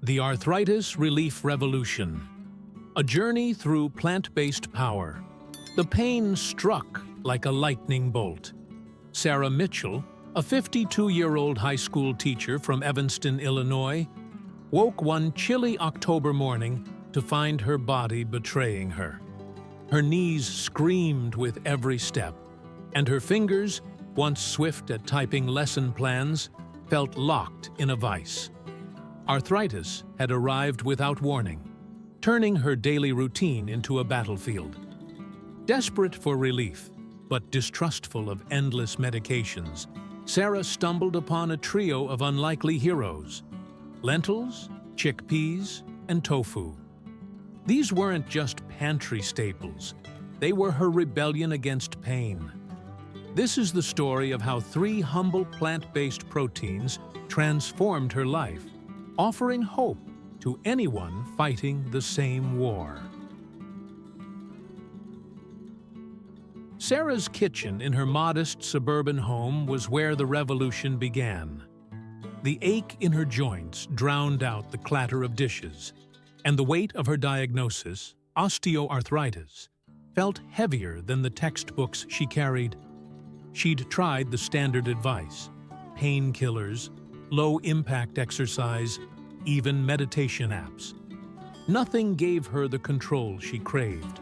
The Arthritis Relief Revolution. A journey through plant-based power. The pain struck like a lightning bolt. Sarah Mitchell, a 52-year-old high school teacher from Evanston, Illinois, woke one chilly October morning to find her body betraying her. Her knees screamed with every step, and her fingers, once swift at typing lesson plans, felt locked in a vice. Arthritis had arrived without warning, turning her daily routine into a battlefield. Desperate for relief, but distrustful of endless medications, Sarah stumbled upon a trio of unlikely heroes: lentils, chickpeas, and tofu. These weren't just pantry staples. They were her rebellion against pain. This is the story of how 3 humble plant-based proteins transformed her life, offering hope to anyone fighting the same war. Sarah's kitchen in her modest suburban home was where the revolution began. The ache in her joints drowned out the clatter of dishes, and the weight of her diagnosis, osteoarthritis, felt heavier than the textbooks she carried. She'd tried the standard advice: painkillers, low-impact exercise, even meditation apps. Nothing gave her the control she craved.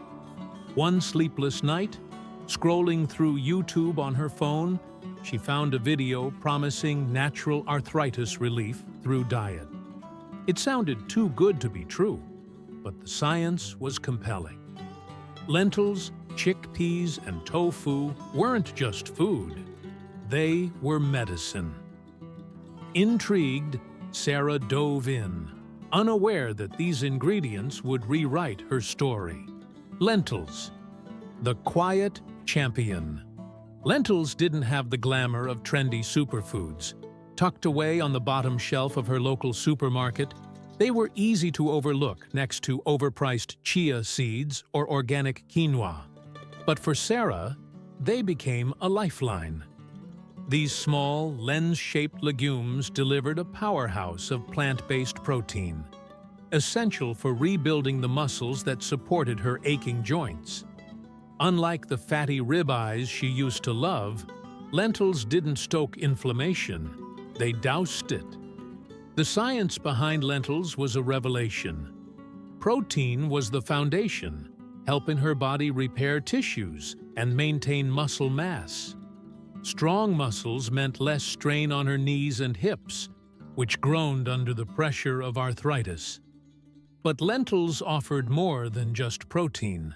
One sleepless night, scrolling through YouTube on her phone, she found a video promising natural arthritis relief through diet. It sounded too good to be true, but the science was compelling. Lentils, chickpeas, and tofu weren't just food. They were medicine. Intrigued, Sarah dove in, unaware that these ingredients would rewrite her story. Lentils, the quiet champion. Lentils didn't have the glamour of trendy superfoods. Tucked away on the bottom shelf of her local supermarket, they were easy to overlook next to overpriced chia seeds or organic quinoa. But for Sarah, they became a lifeline. These small, lens-shaped legumes delivered a powerhouse of plant-based protein, essential for rebuilding the muscles that supported her aching joints. Unlike the fatty ribeyes she used to love, lentils didn't stoke inflammation, they doused it. The science behind lentils was a revelation. Protein was the foundation, helping her body repair tissues and maintain muscle mass. Strong muscles meant less strain on her knees and hips, which groaned under the pressure of arthritis. But lentils offered more than just protein.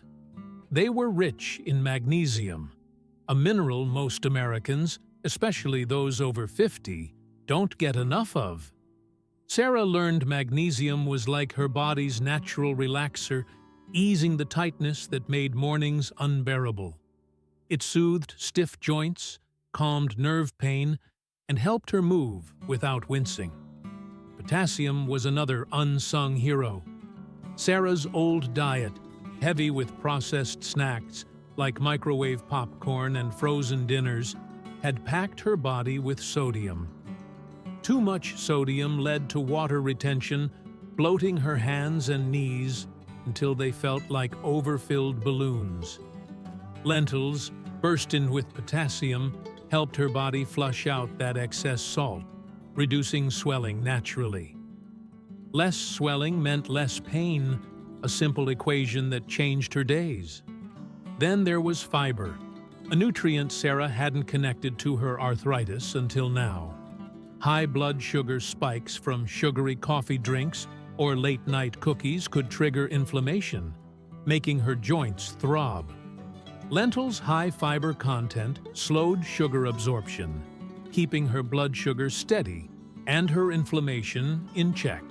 They were rich in magnesium, a mineral most Americans, especially those over 50, don't get enough of. Sarah learned magnesium was like her body's natural relaxer, easing the tightness that made mornings unbearable. It soothed stiff joints, calmed nerve pain, and helped her move without wincing. Potassium was another unsung hero. Sarah's old diet, heavy with processed snacks like microwave popcorn and frozen dinners, had packed her body with sodium. Too much sodium led to water retention, bloating her hands and knees until they felt like overfilled balloons. Lentils, bursting with potassium, helped her body flush out that excess salt, reducing swelling naturally. Less swelling meant less pain, a simple equation that changed her days. Then there was fiber, a nutrient Sarah hadn't connected to her arthritis until now. High blood sugar spikes from sugary coffee drinks or late-night cookies could trigger inflammation, making her joints throb. Lentils' high fiber content slowed sugar absorption, keeping her blood sugar steady and her inflammation in check.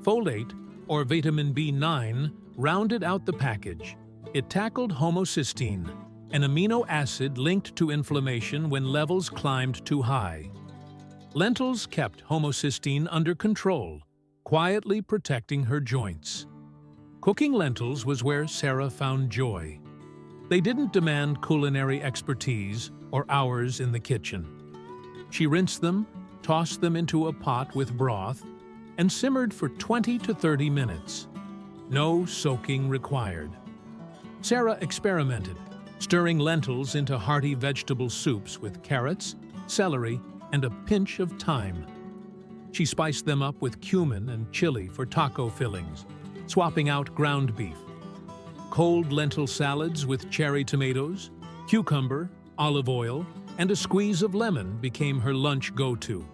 Folate, or vitamin B9, rounded out the package. It tackled homocysteine, an amino acid linked to inflammation when levels climbed too high. Lentils kept homocysteine under control, quietly protecting her joints. Cooking lentils was where Sarah found joy. They didn't demand culinary expertise or hours in the kitchen. She rinsed them, tossed them into a pot with broth, and simmered for 20 to 30 minutes. No soaking required. Sarah experimented, stirring lentils into hearty vegetable soups with carrots, celery, and a pinch of thyme. She spiced them up with cumin and chili for taco fillings, swapping out ground beef. Cold lentil salads with cherry tomatoes, cucumber, olive oil, and a squeeze of lemon became her lunch go-to.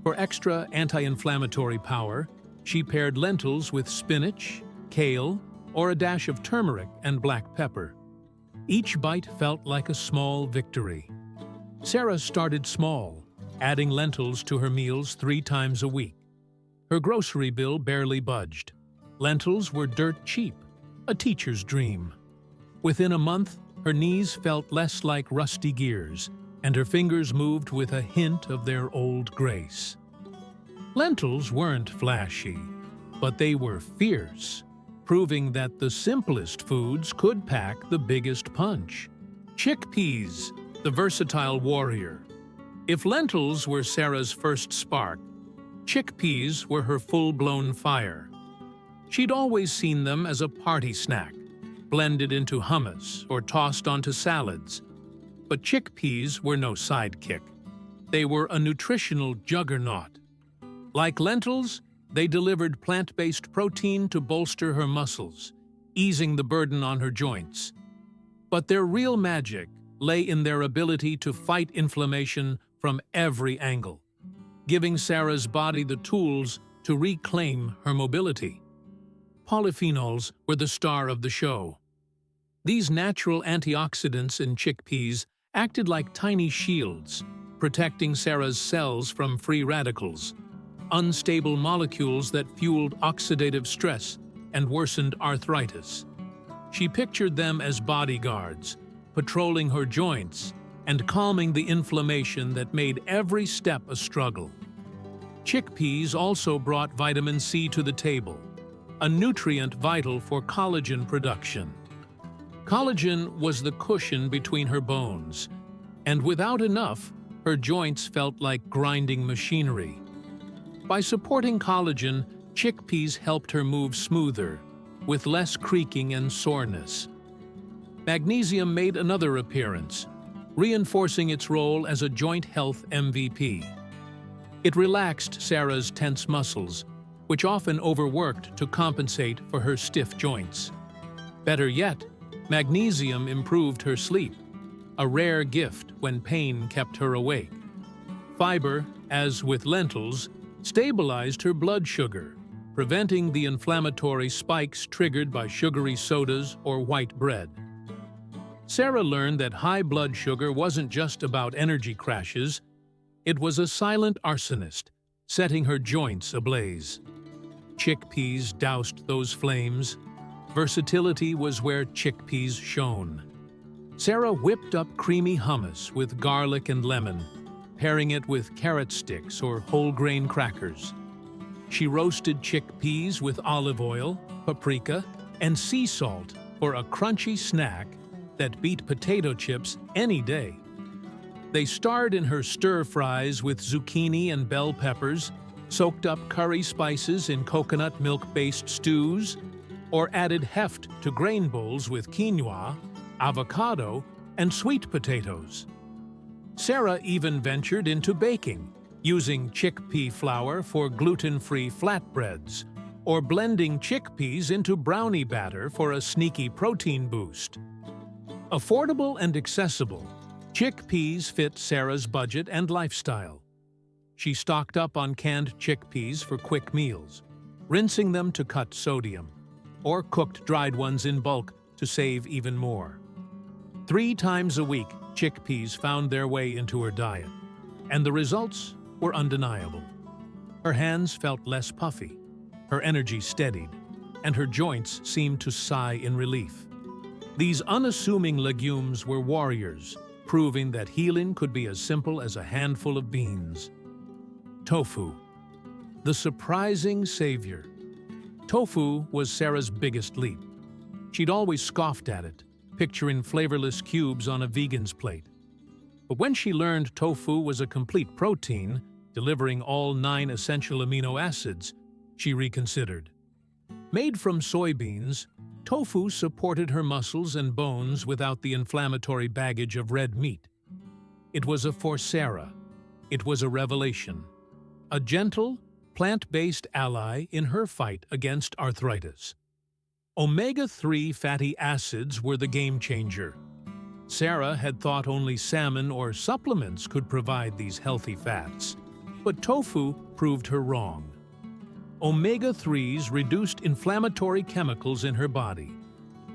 For extra anti-inflammatory power, she paired lentils with spinach, kale, or a dash of turmeric and black pepper. Each bite felt like a small victory. Sarah started small, adding lentils to her meals 3 times a week. Her grocery bill barely budged. Lentils were dirt cheap, a teacher's dream. Within a month, her knees felt less like rusty gears, and her fingers moved with a hint of their old grace. Lentils weren't flashy, but they were fierce, proving that the simplest foods could pack the biggest punch. Chickpeas, the versatile warrior. If lentils were Sarah's first spark, chickpeas were her full-blown fire. She'd always seen them as a party snack, blended into hummus or tossed onto salads. But chickpeas were no sidekick. They were a nutritional juggernaut. Like lentils, they delivered plant-based protein to bolster her muscles, easing the burden on her joints. But their real magic lay in their ability to fight inflammation from every angle, giving Sarah's body the tools to reclaim her mobility. Polyphenols were the star of the show. These natural antioxidants in chickpeas acted like tiny shields, protecting Sarah's cells from free radicals, unstable molecules that fueled oxidative stress and worsened arthritis. She pictured them as bodyguards, patrolling her joints and calming the inflammation that made every step a struggle. Chickpeas also brought vitamin C to the table, a nutrient vital for collagen production. Collagen was the cushion between her bones, and without enough, her joints felt like grinding machinery. By supporting collagen, chickpeas helped her move smoother, with less creaking and soreness. Magnesium made another appearance, reinforcing its role as a joint health MVP. It relaxed Sarah's tense muscles, which often overworked to compensate for her stiff joints. Better yet, magnesium improved her sleep, a rare gift when pain kept her awake. Fiber, as with lentils, stabilized her blood sugar, preventing the inflammatory spikes triggered by sugary sodas or white bread. Sarah learned that high blood sugar wasn't just about energy crashes, it was a silent arsonist, setting her joints ablaze. Chickpeas doused those flames. Versatility was where chickpeas shone. Sarah whipped up creamy hummus with garlic and lemon, pairing it with carrot sticks or whole-grain crackers. She roasted chickpeas with olive oil, paprika, and sea salt for a crunchy snack that beat potato chips any day. They starred in her stir-fries with zucchini and bell peppers, soaked up curry spices in coconut milk-based stews, or added heft to grain bowls with quinoa, avocado, and sweet potatoes. Sarah even ventured into baking, using chickpea flour for gluten-free flatbreads, or blending chickpeas into brownie batter for a sneaky protein boost. Affordable and accessible, chickpeas fit Sarah's budget and lifestyle. She stocked up on canned chickpeas for quick meals, rinsing them to cut sodium, or cooked dried ones in bulk to save even more. 3 times a week, chickpeas found their way into her diet, and the results were undeniable. Her hands felt less puffy, her energy steadied, and her joints seemed to sigh in relief. These unassuming legumes were warriors, proving that healing could be as simple as a handful of beans. Tofu, the surprising savior. Tofu was Sarah's biggest leap. She'd always scoffed at it, picturing flavorless cubes on a vegan's plate. But when she learned tofu was a complete protein, delivering all 9 essential amino acids, she reconsidered. Made from soybeans, tofu supported her muscles and bones without the inflammatory baggage of red meat. It was a for Sarah. It was a revelation. A gentle, plant-based ally in her fight against arthritis. Omega-3 fatty acids were the game-changer. Sarah had thought only salmon or supplements could provide these healthy fats, but tofu proved her wrong. Omega-3s reduced inflammatory chemicals in her body,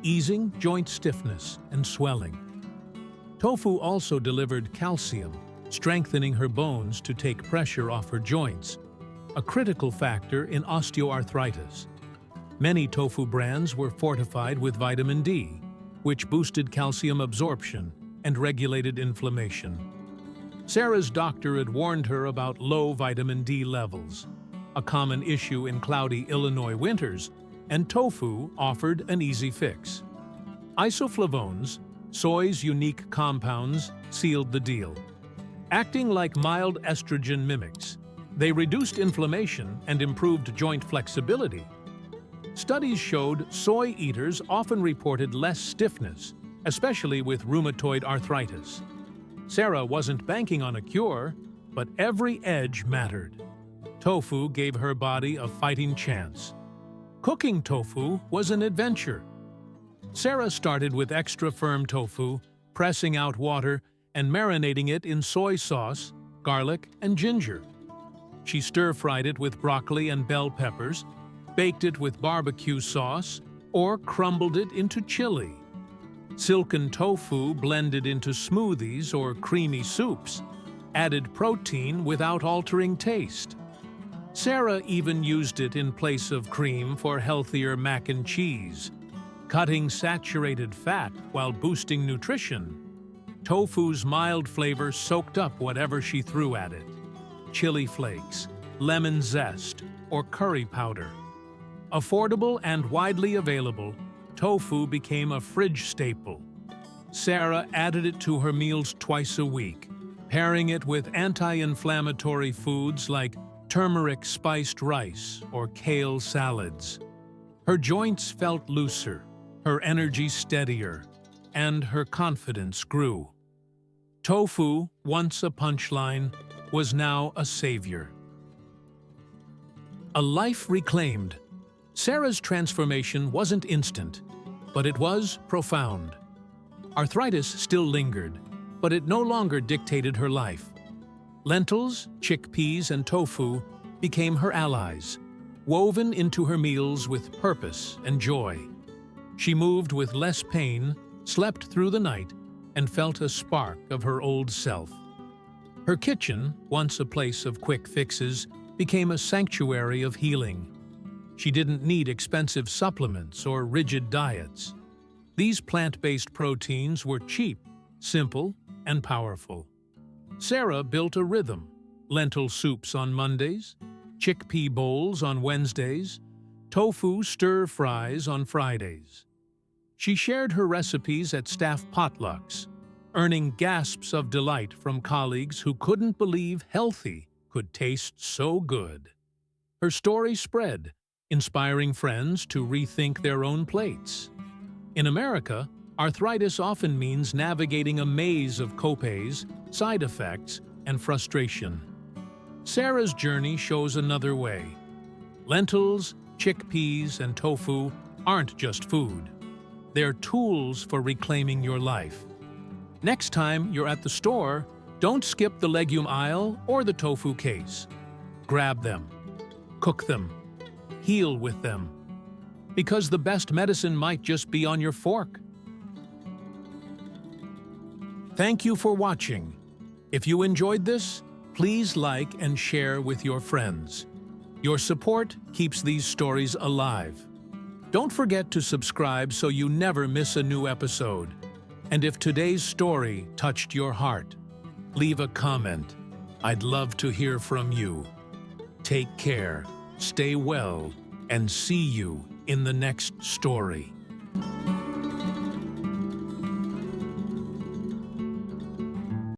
easing joint stiffness and swelling. Tofu also delivered calcium, strengthening her bones to take pressure off her joints, a critical factor in osteoarthritis. Many tofu brands were fortified with vitamin D, which boosted calcium absorption and regulated inflammation. Sarah's doctor had warned her about low vitamin D levels, a common issue in cloudy Illinois winters, and tofu offered an easy fix. Isoflavones, soy's unique compounds, sealed the deal. Acting like mild estrogen mimics, they reduced inflammation and improved joint flexibility. Studies showed soy eaters often reported less stiffness, especially with rheumatoid arthritis. Sarah wasn't banking on a cure, but every edge mattered. Tofu gave her body a fighting chance. Cooking tofu was an adventure. Sarah started with extra firm tofu, pressing out water and marinating it in soy sauce, garlic, and ginger. She stir-fried it with broccoli and bell peppers, baked it with barbecue sauce, or crumbled it into chili. Silken tofu blended into smoothies or creamy soups, added protein without altering taste. Sarah even used it in place of cream for healthier mac and cheese, cutting saturated fat while boosting nutrition. Tofu's mild flavor soaked up whatever she threw at it: chili flakes, lemon zest, or curry powder. Affordable and widely available, tofu became a fridge staple. Sarah added it to her meals twice a week, pairing it with anti-inflammatory foods like turmeric spiced rice or kale salads. Her joints felt looser, her energy steadier, and her confidence grew. Tofu, once a punchline, was now a savior. A life reclaimed. Sarah's transformation wasn't instant, but it was profound. Arthritis still lingered, but it no longer dictated her life. Lentils, chickpeas, and tofu became her allies, woven into her meals with purpose and joy. She moved with less pain, slept through the night, and felt a spark of her old self. Her kitchen, once a place of quick fixes, became a sanctuary of healing. She didn't need expensive supplements or rigid diets. These plant-based proteins were cheap, simple, and powerful. Sarah built a rhythm: lentil soups on Mondays, chickpea bowls on Wednesdays, tofu stir-fries on Fridays. She shared her recipes at staff potlucks, earning gasps of delight from colleagues who couldn't believe healthy could taste so good. Her story spread, inspiring friends to rethink their own plates. In America, arthritis often means navigating a maze of copays, side effects, and frustration. Sarah's journey shows another way. Lentils, chickpeas, and tofu aren't just food. They're tools for reclaiming your life. Next time you're at the store, don't skip the legume aisle or the tofu case. Grab them, cook them, heal with them, because the best medicine might just be on your fork. Thank you for watching. If you enjoyed this, please like and share with your friends. Your support keeps these stories alive. Don't forget to subscribe so you never miss a new episode. And if today's story touched your heart, leave a comment. I'd love to hear from you. Take care, stay well, and see you in the next story.